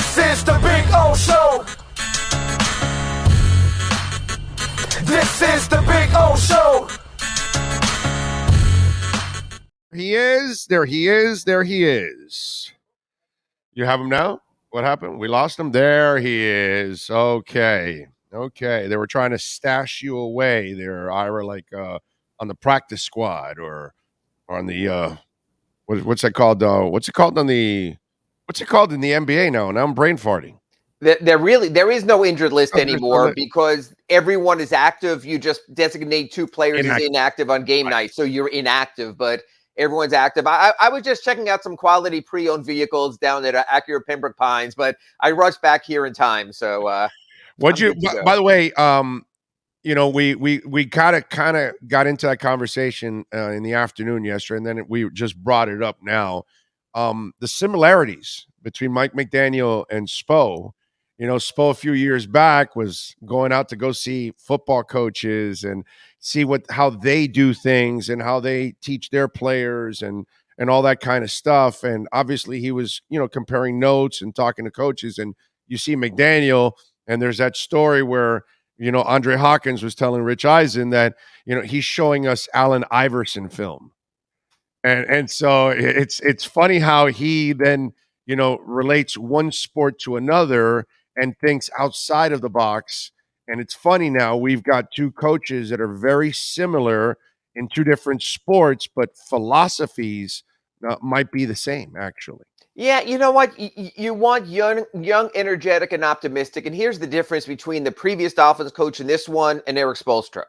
This is the Big O Show. This is the Big O Show. He is. There he is. There he is. You have him now? What happened? We lost him. There he is. Okay. Okay. They were trying to stash you away there, Ira, like on the practice squad or on the what's that called? What's it called in the NBA now? Now I'm brain farting. There is no injured list Oh, there's no anymore list. because everyone is active. You just designate two players as inactive on game night, so you're inactive, but everyone's active. I was just checking out some quality pre-owned vehicles down at Acura Pembroke Pines, but I rushed back here in time. So, What'd you? By the way, we kind of got into that conversation in the afternoon yesterday, and then we just brought it up now. The similarities between Mike McDaniel and Spo. Spo a few years back was going out to go see football coaches and see how they do things and how they teach their players and all that kind of stuff. And obviously he was, comparing notes and talking to coaches. And you see McDaniel, and there's that story where, Andre Hawkins was telling Rich Eisen that, he's showing us Allen Iverson film. And so it's funny how he then, relates one sport to another and thinks outside of the box. And it's funny now, we've got two coaches that are very similar in two different sports, but philosophies might be the same, actually. Yeah, you know what? You want young, energetic, and optimistic. And here's the difference between the previous Dolphins coach and this one and Eric Spoelstra.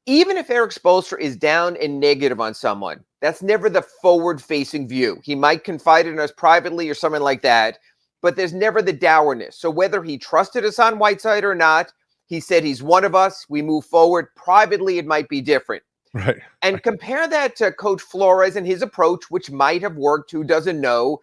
Even if Eric Spoelstra is down and negative on someone, that's never the forward-facing view. He might confide in us privately or something like that, but there's never the dourness. So whether he trusted Hassan Whiteside or not, he said he's one of us. We move forward. Privately, it might be different. Right. And compare that to Coach Flores and his approach, which might have worked. Who doesn't know?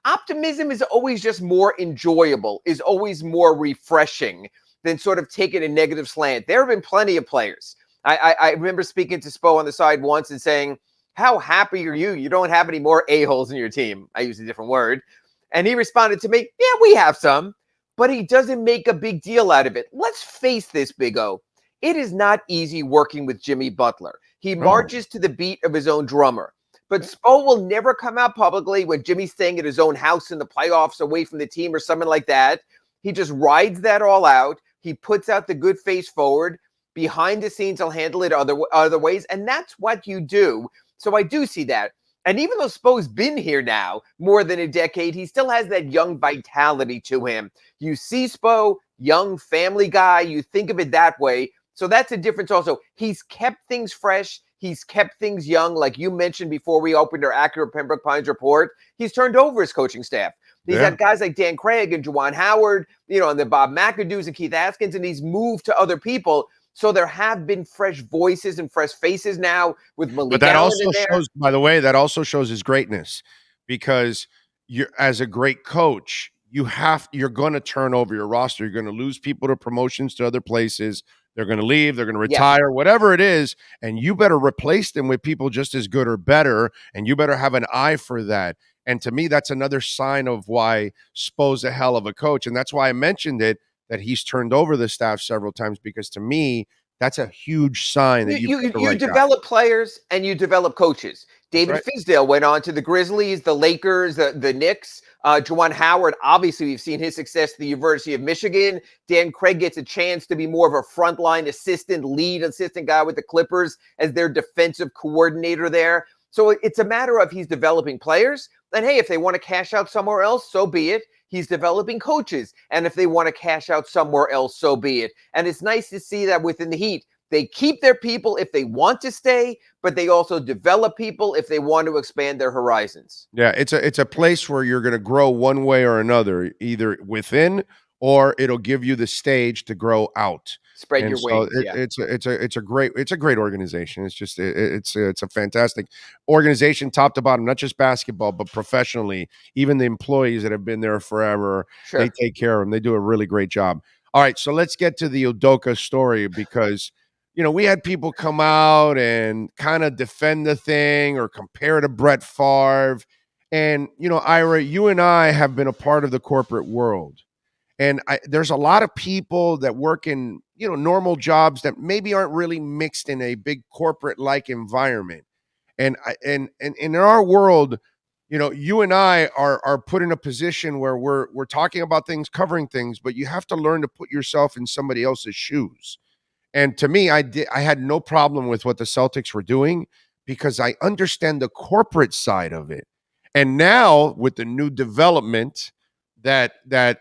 Optimism is always just more enjoyable, is always more refreshing than sort of taking a negative slant. There have been plenty of players. I remember speaking to Spo on the side once and saying, how happy are you? You don't have any more a-holes in your team. I used a different word. And he responded to me, yeah, we have some, but he doesn't make a big deal out of it. Let's face this, Big O. It is not easy working with Jimmy Butler. He marches to the beat of his own drummer. But Spo will never come out publicly when Jimmy's staying at his own house in the playoffs away from the team or something like that. He just rides that all out. He puts out the good face forward. Behind the scenes, he'll handle it other ways. And that's what you do. So I do see that. And even though Spo's been here now more than a decade, he still has that young vitality to him. You see Spo, young family guy, you think of it that way. So that's a difference also. He's kept things fresh. He's kept things young. Like you mentioned before we opened our Acura Pembroke Pines report, he's turned over his coaching staff. He's had guys like Dan Craig and Juwan Howard, and the Bob McAdoo's and Keith Askins, and he's moved to other people. So there have been fresh voices and fresh faces now with Malik But that Allen also shows, by the way, that also shows his greatness, because you're, as a great coach, you're going to turn over your roster. You're going to lose people to promotions to other places. They're going to leave. They're going to retire, whatever it is. And you better replace them with people just as good or better. And you better have an eye for that. And to me, that's another sign of why Spo's a hell of a coach. And that's why I mentioned it, that he's turned over the staff several times, because to me, that's a huge sign that you develop players and you develop coaches. David Fizdale went on to the Grizzlies, the Lakers, the Knicks. Juwan Howard, obviously, we've seen his success at the University of Michigan. Dan Craig gets a chance to be more of a frontline lead assistant guy with the Clippers as their defensive coordinator there. So it's a matter of he's developing players. And hey, if they want to cash out somewhere else, so be it. He's developing coaches. And if they want to cash out somewhere else, so be it. And it's nice to see that within the Heat. They keep their people if they want to stay, but they also develop people if they want to expand their horizons. Yeah, it's a place where you're going to grow one way or another, either within, or it'll give you the stage to grow out. Spread your wings. It's a great organization. It's just it's a fantastic organization, top to bottom, not just basketball, but professionally. Even the employees that have been there forever, they take care of them. They do a really great job. All right, so let's get to the Udoka story, because we had people come out and kind of defend the thing or compare to Brett Favre. And, Ira, you and I have been a part of the corporate world. And there's a lot of people that work in, normal jobs that maybe aren't really mixed in a big corporate like environment. And in our world, you and I are put in a position where we're talking about things, covering things, but you have to learn to put yourself in somebody else's shoes. And to me, I had no problem with what the Celtics were doing because I understand the corporate side of it. And now with the new development that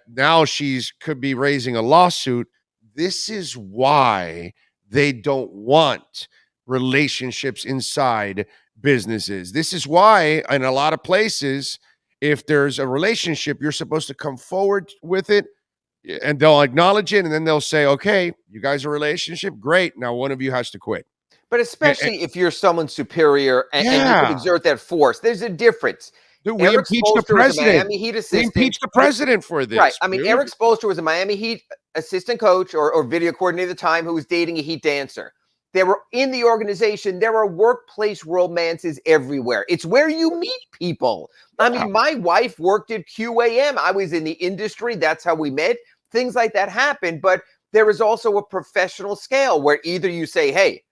now she's could be raising a lawsuit, this is why they don't want relationships inside businesses. This is why in a lot of places, if there's a relationship, you're supposed to come forward with it and they'll acknowledge it, and then they'll say, okay, you guys are a relationship, great, now one of you has to quit. But especially if you're someone superior and you can Yeah. exert that force, there's a difference. Dude, we Eric impeached the Spoelstra was a president. Miami Heat We assistant. impeached the president for this. Right. I mean, dude. Eric Spoelstra was a Miami Heat assistant coach or video coordinator at the time who was dating a Heat dancer. They were in the organization. There are workplace romances everywhere. It's where you meet people. I mean, my wife worked at QAM. I was in the industry. That's how we met. Things like that happen. But there is also a professional scale where either you say, hey,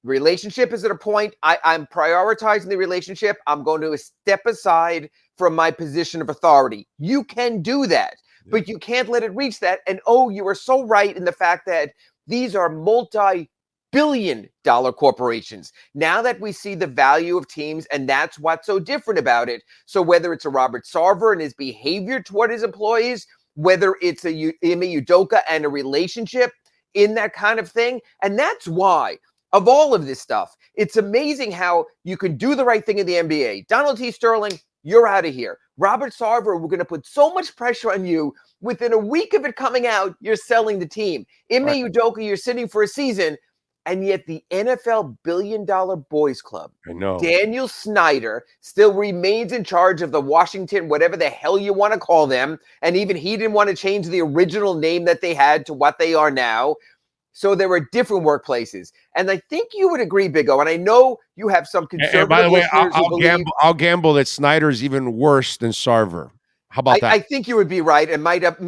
relationship is at a point, I'm prioritizing the relationship. I'm going to step aside from my position of authority. You can do that, but you can't let it reach that. And you are so right in the fact that these are multi-billion-dollar corporations. Now that we see the value of teams, and that's what's so different about it. So whether it's a Robert Sarver and his behavior toward his employees, whether it's a Ime Udoka and a relationship in that kind of thing, and that's why of all of this stuff, it's amazing how you can do the right thing in the NBA. Donald T. Sterling, you're out of here. Robert Sarver, we're going to put so much pressure on you. Within a week of it coming out, you're selling the team. Ime Udoka, you're sitting for a season. And yet the NFL billion-dollar boys club, I know. Daniel Snyder, still remains in charge of the Washington, whatever the hell you want to call them. And even he didn't want to change the original name that they had to what they are now. So there were different workplaces. And I think you would agree, Big O, and I know you have some conservative by the way, listeners I'll gamble that Snyder's even worse than Sarver. How about that? I think you would be right, and might have,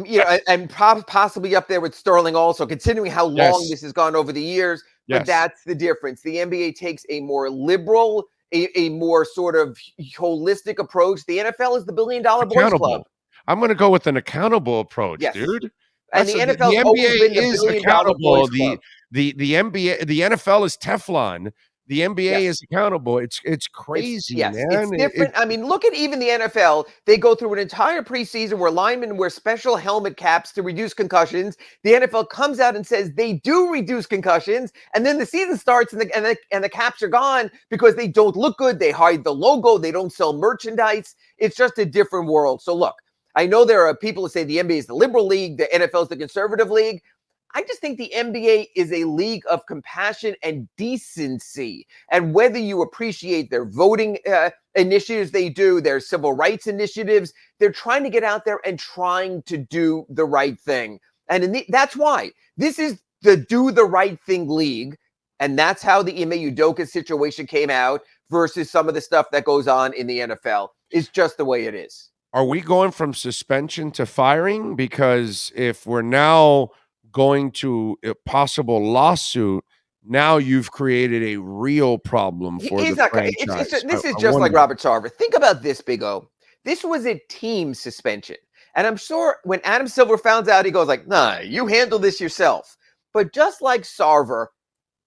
and possibly up there with Sterling also, considering how long this has gone over the years. But that's the difference. The NBA takes a more liberal, a more sort of holistic approach. The NFL is the billion-dollar boys club. I'm going to go with an accountable approach, dude. And the NFL's always been the billion-dollar boys club. The NBA, the NFL is Teflon. The NBA is accountable. It's crazy, man. It's different. I mean, look at even the NFL. They go through an entire preseason where linemen wear special helmet caps to reduce concussions. The NFL comes out and says they do reduce concussions, and then the season starts and the caps are gone because they don't look good. They hide the logo. They don't sell merchandise. It's just a different world. So look, I know there are people who say the NBA is the liberal league, the NFL is the conservative league. I just think the NBA is a league of compassion and decency. And whether you appreciate their voting initiatives they do, their civil rights initiatives, they're trying to get out there and trying to do the right thing. And that's why this is the do the right thing league. And that's how the Ime Udoka situation came out versus some of the stuff that goes on in the NFL. It's just the way it is. Are we going from suspension to firing? Because if we're now going to a possible lawsuit, now you've created a real problem for the franchise. This is just like Robert Sarver. Think about this, Big O. This was a team suspension. And I'm sure when Adam Silver found out, he goes like, nah, you handle this yourself. But just like Sarver,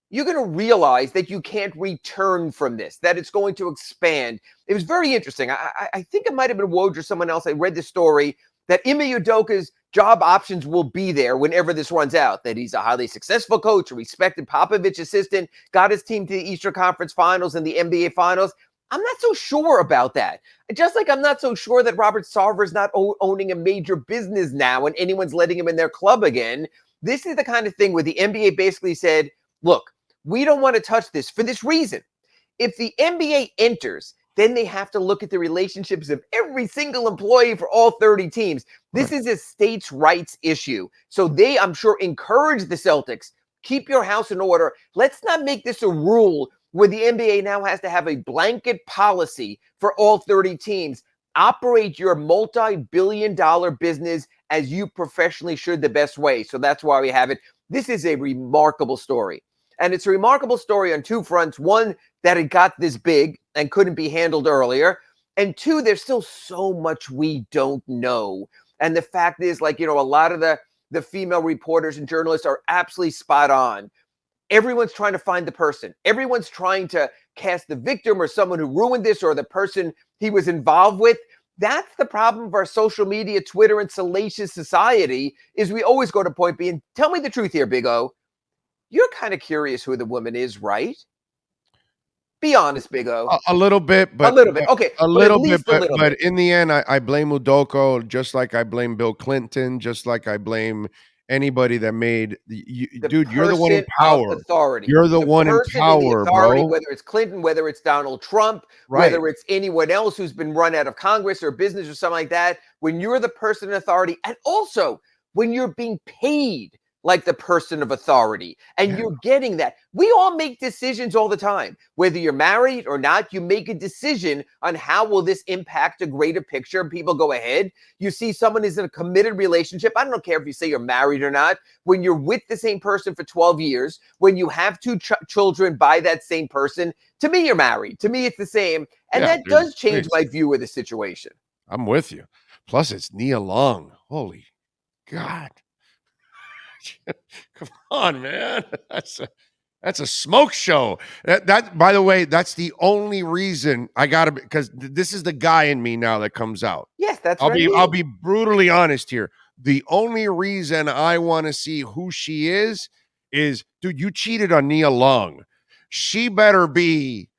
you're going to realize that you can't return from this, that it's going to expand. It was very interesting. I think it might have been Woj or someone else. I read the story that Ime Udoka's job options will be there whenever this runs out, that he's a highly successful coach, a respected Popovich assistant, got his team to the Eastern Conference Finals and the NBA Finals. I'm not so sure about that. Just like I'm not so sure that Robert Sarver is not owning a major business now and anyone's letting him in their club again. This is the kind of thing where the NBA basically said, look, we don't want to touch this for this reason. If the NBA enters, then they have to look at the relationships of every single employee for all 30 teams. This is a states' rights issue. So they, I'm sure, encourage the Celtics, keep your house in order. Let's not make this a rule where the NBA now has to have a blanket policy for all 30 teams. operate your multi-billion-dollar business as you professionally should the best way. So that's why we have it. This is a remarkable story. And it's a remarkable story on two fronts. One, that it got this big and couldn't be handled earlier. And two, there's still so much we don't know. And the fact is, like, a lot of the female reporters and journalists are absolutely spot on. Everyone's trying to find the person. Everyone's trying to cast the victim or someone who ruined this or the person he was involved with. That's the problem of our social media, Twitter, and salacious society, is we always go to point B. And tell me the truth here, Big O. You're kind of curious who the woman is, right? Be honest, Big O. A little bit, but a little bit. Okay, a little bit, but in the end, I blame Udoko just like I blame Bill Clinton, just like I blame anybody that made dude. You're the one in power. Authority. You're the one in power, authority, bro. Whether it's Clinton, whether it's Donald Trump, Right. whether it's anyone else who's been run out of Congress or business or something like that. When you're the person in authority, and also when you're being paid like the person of authority, and you're getting that. We all make decisions all the time. Whether you're married or not, you make a decision on how will this impact a greater picture, and people go ahead. You see someone is in a committed relationship. I don't care if you say you're married or not. When you're with the same person for 12 years, when you have two children by that same person, to me, you're married. To me, it's the same. And that does change my view of the situation. I'm with you. Plus, it's Nia Long. Holy God. Come on, man. That's a smoke show. That by the way, that's the only reason I gotta, because this is the guy in me now that comes out. Yes, that's I'll be brutally honest here. The only reason I want to see who she is, dude, you cheated on Nia Long. She better be,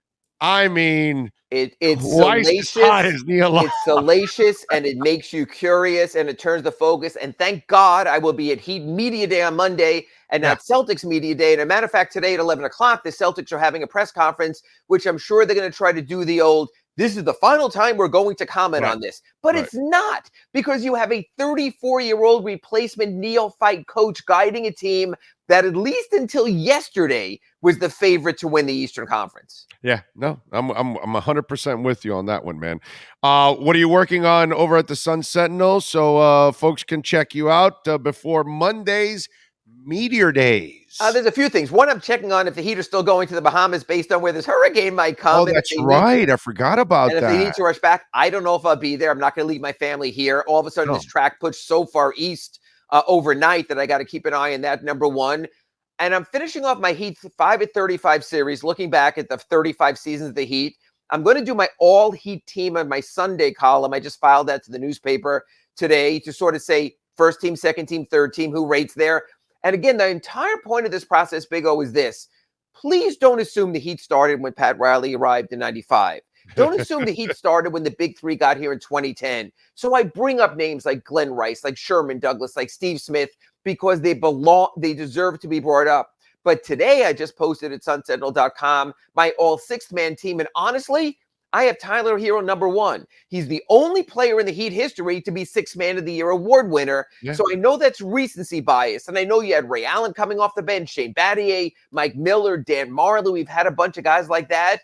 I mean, it's salacious. It's salacious, and it makes you curious, and it turns the focus. And thank God I will be at Heat Media Day on Monday and not Celtics Media Day. And a matter of fact, today at 11 o'clock, the Celtics are having a press conference, which I'm sure they're going to try to do the old, this is the final time we're going to comment on this. But it's not, because you have a 34-year-old replacement neophyte coach guiding a team that, at least until yesterday, was the favorite to win the Eastern Conference. Yeah, no, I'm 100% with you on that one, man. What are you working on over at the Sun Sentinel so folks can check you out before Monday's Meteor Days? There's a few things. One, I'm checking on if the Heat are still going to the Bahamas based on where this hurricane might come. Oh, that's right. I forgot about that. And if they need to rush back, I don't know if I'll be there. I'm not going to leave my family here. All of a sudden, this track pushed so far east overnight that I got to keep an eye on that, number one. And I'm finishing off my Heat 5 at 35 series, looking back at the 35 seasons of the Heat. I'm going to do my all Heat team on my Sunday column. I just filed that to the newspaper today to sort of say first team, second team, third team, who rates there. And again, the entire point of this process, Big O, is this. Please don't assume the Heat started when Pat Riley arrived in 95. Don't assume the Heat started when the big three got here in 2010. So I bring up names like Glenn Rice, like Sherman Douglas, like Steve Smith, because they deserve to be brought up. But today I just posted at sunsentinel.com my all sixth-man team. And honestly, I have Tyler Hero number one. He's the only player in the Heat history to be Sixth Man of the Year award winner. Yeah. So I know that's recency bias. And I know you had Ray Allen coming off the bench, Shane Battier, Mike Miller, Dan Marley. We've had a bunch of guys like that.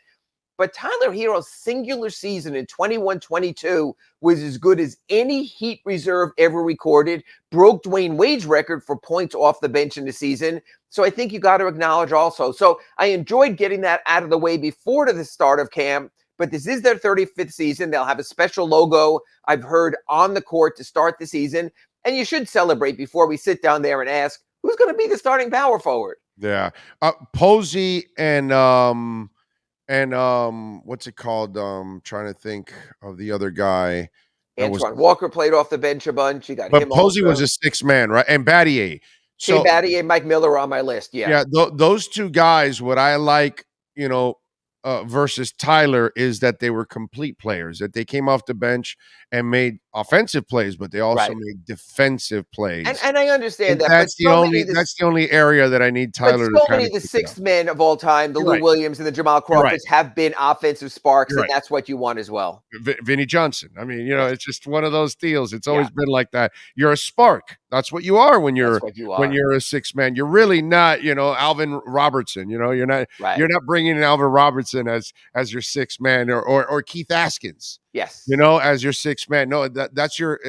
But Tyler Hero's singular season in 21-22 was as good as any Heat reserve ever recorded, broke Dwayne Wade's record for points off the bench in the season. So I think you got to acknowledge also. So I enjoyed getting that out of the way before the start of camp, but this is their 35th season. They'll have a special logo, I've heard, on the court to start the season. And you should celebrate before we sit down there and ask, who's going to be the starting power forward? Yeah. Posey and what's it called? Trying to think of the other guy. Antoine Walker played off the bench a bunch. You got but him. Posey was a sixth man, right? And Battier. So Battier and Mike Miller are on my list. Yeah. Yeah. Those two guys, what I like, versus Tyler, is that they were complete players, that they came off the bench and made offensive plays, but they also made defensive plays. And I understand that. That's the only area that I need Tyler to kind of the sixth men of all time, the Lou Williams and the Jamal Crawfords, have been offensive sparks, and that's what you want as well. Vinnie Johnson. I mean, it's just one of those deals. It's always been like that. You're a spark. That's what you are when you're a sixth man. You're really not, Alvin Robertson. You're not bringing in Alvin Robertson as your sixth man or Keith Askins. Yes. You know, as your sixth man. No, that's your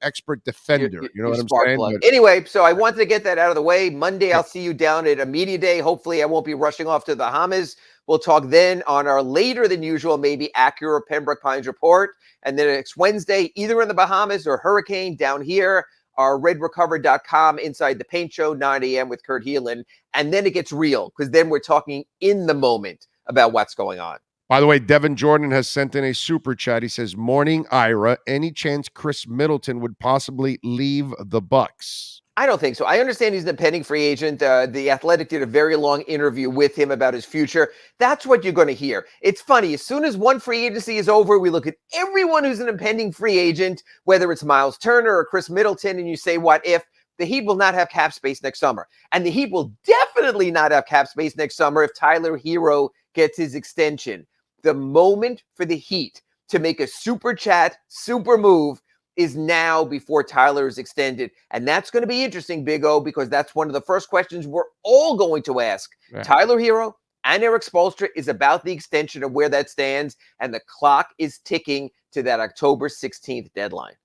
expert defender. You know what I'm spark saying? plug. But Anyway, so I wanted to get that out of the way. Monday, I'll see you down at a media day. Hopefully, I won't be rushing off to the Bahamas. We'll talk then on our later than usual, maybe Acura Pembroke Pines report. And then next Wednesday, either in the Bahamas or Hurricane down here, our redrecover.com Inside the Paint Show, 9 a.m. with Kurt Heelan. And then it gets real because then we're talking in the moment about what's going on. by the way, Devin Jordan has sent in a super chat. He says, "Morning, Ira. Any chance Chris Middleton would possibly leave the Bucks?" I don't think so. I understand he's an pending free agent. The Athletic did a very long interview with him about his future. That's what you're going to hear. It's funny. As soon as one free agency is over, we look at everyone who's an impending free agent, whether it's Miles Turner or Chris Middleton, and you say, what if? The Heat will not have cap space next summer. And the Heat will definitely not have cap space next summer if Tyler Hero gets his extension. The moment for the Heat to make a super chat, super move is now before Tyler is extended. And that's going to be interesting, Big O, because that's one of the first questions we're all going to ask. Yeah. Tyler Hero and Eric Spoelstra is about the extension of where that stands, and the clock is ticking to that October 16th deadline.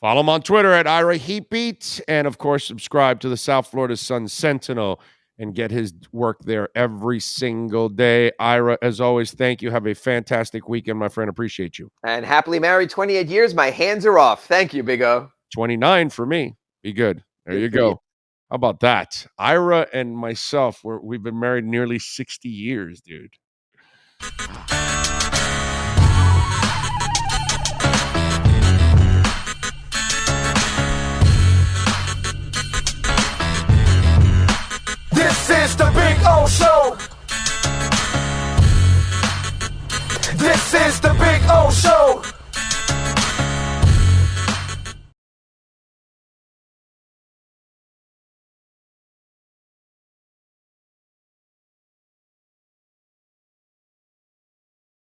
Follow him on Twitter at Ira Heatbeat, and of course, subscribe to the South Florida Sun Sentinel and get his work there every single day. Ira, as always, thank you. Have a fantastic weekend, my friend. Appreciate you. And happily married 28 years. My hands are off. Thank you, Big O. 29 for me. Be good. There you go. How about that? Ira and myself, we've been married nearly 60 years, dude.